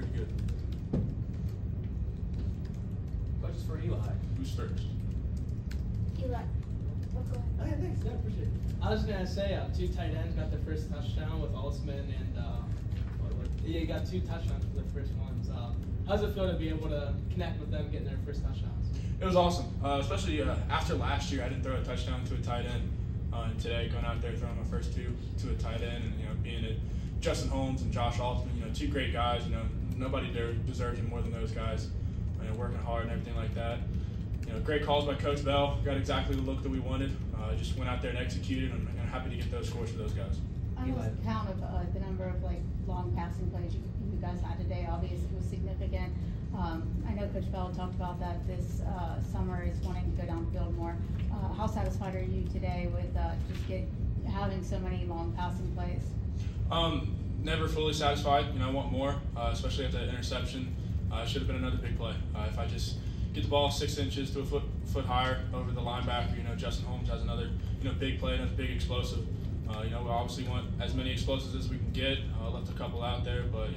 pretty good. Questions for Eli? Who's first? Eli. Oh, go ahead. Oh, yeah, thanks. Yeah, appreciate it. I was gonna say two tight ends got their first touchdown with Holstein, and you got 2 touchdowns for their first ones. How does it feel to be able to connect with them, getting their first touchdowns? It was awesome, especially after last year. I didn't throw a touchdown to a tight end, and today going out there throwing my first 2 to a tight end, and being at Justin Holmes and Josh Altman, 2 great guys. Nobody there deserves you more than those guys. Working hard and everything like that. Great calls by Coach Bell. Got exactly the look that we wanted. Just went out there and executed, and I'm happy to get those scores for those guys. I lost count of the number of long passing plays you guys had today. Obviously, it was significant. I know Coach Bell talked about that this summer is wanting to go downfield more. How satisfied are you today with having so many long passing plays? Never fully satisfied. I want more, especially after that interception. It should have been another big play. If I just get the ball 6 inches to a foot higher over the linebacker, Justin Holmes has another big play, another big explosive. We obviously want as many explosives as we can get. Left a couple out there, but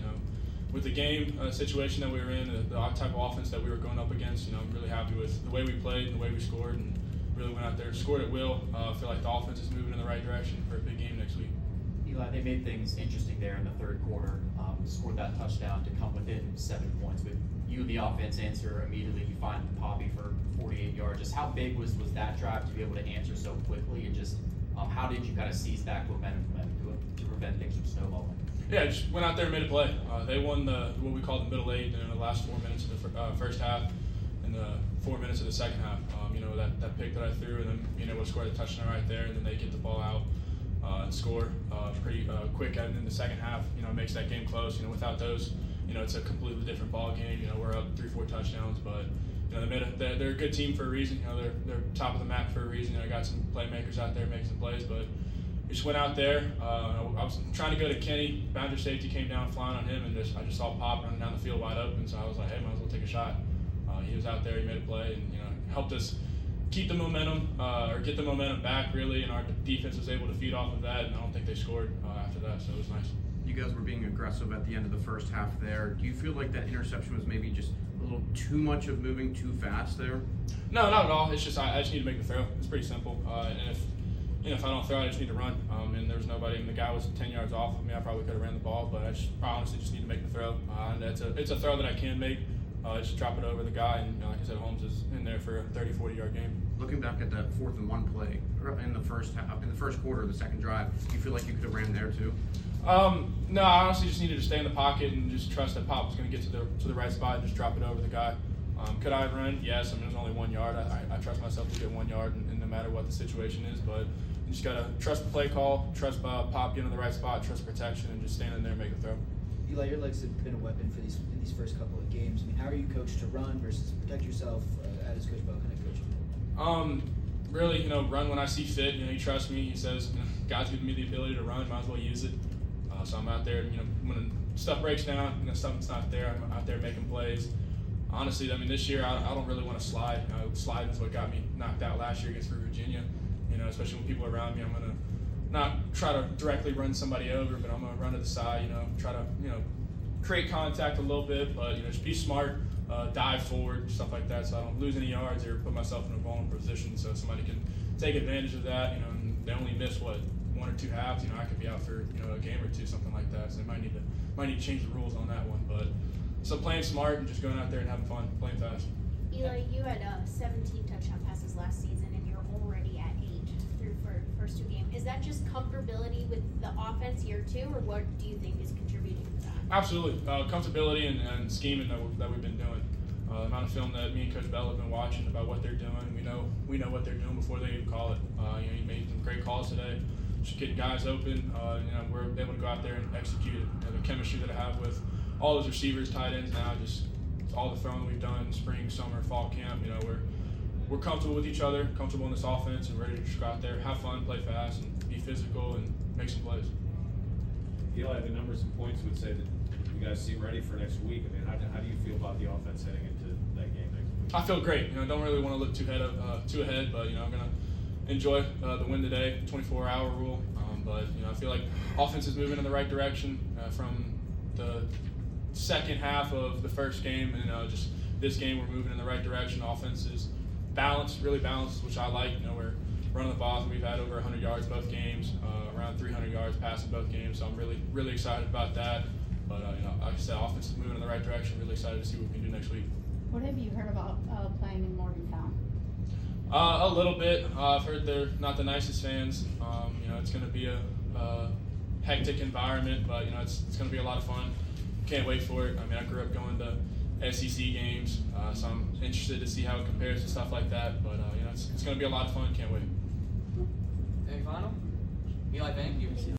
with the game situation that we were in, the type of offense that we were going up against, I'm really happy with the way we played and the way we scored, and really went out there and scored at will. I feel like the offense is moving in the right direction for a big game next week. Eli, they made things interesting there in the third quarter. Scored that touchdown to come within 7 points. But you, the offense, answer immediately. You find Poppy for 48 yards. Just how big was that drive to be able to answer so quickly, and just how did you kind of seize that momentum to prevent things from snowballing? Yeah, just went out there and made a play. They won what we call the middle 8 in the last 4 minutes of the first half and the 4 minutes of the second half. That pick that I threw, and then we'll score the touchdown right there, and then they get the ball out and score pretty quick. And in the second half, it makes that game close. Without those, it's a completely different ball game. We're up 3-4 touchdowns, but they're a good team for a reason. They're top of the map for a reason. I got some playmakers out there making some plays, but we just went out there. I was trying to go to Kenny. Boundary safety came down flying on him, and I just saw Pop running down the field wide open. So I was like, hey, might as well take a shot. He was out there. He made a play, and helped us keep the momentum or get the momentum back really, and our defense was able to feed off of that. And I don't think they scored after that, so it was nice. You guys were being aggressive at the end of the first half there. Do you feel like that interception was maybe just a little too much of moving too fast there? No, not at all. It's just I just need to make the throw. It's pretty simple. And if I don't throw, I just need to run. And there was nobody. And the guy was 10 yards off of me. I probably could have ran the ball, but I honestly just need to make the throw. And it's a throw that I can make. Just drop it over the guy, and like I said, Holmes is in there for a 30-40 yard game. Looking back at that 4th and 1 play in the first quarter, the second drive, do you feel like you could have ran there too? No, I honestly just needed to stay in the pocket and just trust that Pop was going to get to the right spot and just drop it over the guy. Could I have run? Yes. It was only 1 yard. I trust myself to get 1 yard, and no matter what the situation is. But you just got to trust the play call, trust Pop getting in the right spot, trust protection, and just standing there and make a throw. Eli, your legs have been a weapon for these first couple of games. How are you coached to run versus protect yourself? How does Coach Bell kind of coach you? Really, run when I see fit. He trusts me. He says, God's given me the ability to run. Might as well use it. So I'm out there. When stuff breaks down, something's not there, I'm out there making plays. Honestly, this year I don't really want to slide. Sliding is what got me knocked out last year against Virginia. Especially when people are around me, I'm gonna not try to directly run somebody over, but I'm gonna run to the side. Try to create contact a little bit, but just be smart, dive forward, stuff like that, so I don't lose any yards or put myself in a vulnerable position, so somebody can take advantage of that. And they only miss 1 or 2 halves. I could be out for a game or 2, something like that. So they might need to change the rules on that one. But so playing smart and just going out there and having fun, playing fast. Eli, you had 17 touchdown passes last season, and you're already at 8 through first 2 games. Is that just comfortability with the offense year 2, or what do you think is contributing to that? Absolutely, comfortability and scheming that we've been doing. The amount of film that me and Coach Bell have been watching about what they're doing, we know what they're doing before they even call it. He made some great calls today, just getting guys open. We're able to go out there and execute it. The chemistry that I have with all those receivers, tight ends now, just all the throwing we've done, spring, summer, fall camp. We're comfortable with each other, comfortable in this offense, and ready to just go out there, have fun, play fast, and be physical and make some plays. Eli, the numbers and points would say that you guys seem ready for next week. How do you feel about the offense heading into that game next week? I feel great. Don't really want to look too ahead, but I'm gonna enjoy the win today, 24-hour rule. But I feel like offense is moving in the right direction from the second half of the first game, and just this game we're moving in the right direction. Offense is balanced, really balanced, which I like. We're running the ball. We've had over 100 yards both games, around 300 yards passing both games. So I'm really excited about that. But like I said, offense is moving in the right direction. Really excited to see what we can do next week. What have you heard about playing in Morgantown? A little bit. I've heard they're not the nicest fans. It's going to be a hectic environment, but it's going to be a lot of fun. Can't wait for it. I grew up going to SEC games, so I'm interested to see how it compares to stuff like that. But it's going to be a lot of fun. Can't wait. Semi-final? Eli, thank you.